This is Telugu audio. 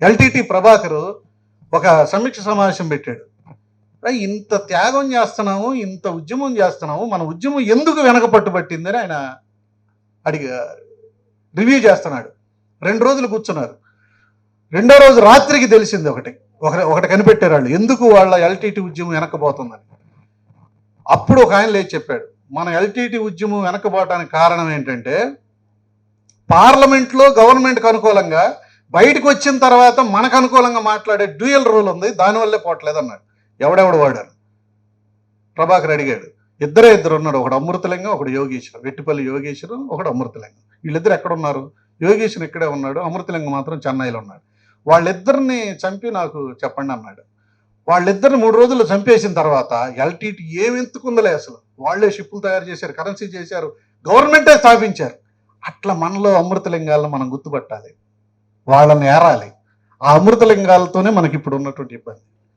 ఎల్టీటీ ప్రభాకర్ ఒక సమీక్ష సమావేశం పెట్టాడు. ఇంత త్యాగం చేస్తున్నాము, ఇంత ఉద్యమం చేస్తున్నాము, మన ఉద్యమం ఎందుకు వెనక పట్టుబట్టిందని ఆయన రివ్యూ చేస్తున్నాడు. 2 రోజులు కూర్చున్నారు. 2వ రోజు రాత్రికి తెలిసింది ఒకటి కనిపెట్టారు వాళ్ళు, ఎందుకు వాళ్ళ ఎల్టీటీ ఉద్యమం వెనకపోతుందని. అప్పుడు ఒక ఆయన లేచి చెప్పాడు, మన ఎల్టీటీ ఉద్యమం వెనకపోవడానికి కారణం ఏంటంటే పార్లమెంట్లో గవర్నమెంట్కి అనుకూలంగా, బయటకు వచ్చిన తర్వాత మనకు అనుకూలంగా మాట్లాడే డ్యూయల్ రూల్ ఉంది, దానివల్లే పోవట్లేదు అన్నాడు. ఎవడెవడు వాడారు? ప్రభాకర్ అడిగాడు. ఇద్దరు ఉన్నాడు, ఒకడు అమృతలింగం, ఒకడు యోగేశ్వరం, వెట్టిపల్లి యోగేశ్వరం, ఒకడు అమృతలింగం. వీళ్ళిద్దరు ఎక్కడున్నారు? యోగేశ్వరం ఇక్కడే ఉన్నాడు, అమృతలింగం మాత్రం చెన్నైలో ఉన్నాడు. వాళ్ళిద్దరిని చంపి నాకు చెప్పండి అన్నాడు. వాళ్ళిద్దరిని 3 రోజుల్లో చంపేసిన తర్వాత ఎల్టీటీ ఏమెంతుకుందలే, అసలు వాళ్లే షిప్పులు తయారు చేశారు, కరెన్సీ చేశారు, గవర్నమెంటే స్థాపించారు. అట్లా మనలో అమృతలింగాలను మనం గుర్తుపట్టాలి, వాళ్ళని ఏరాలి. ఆ అమృతలింగాలతోనే మనకి ఇప్పుడు ఉన్నటువంటి ఇబ్బంది.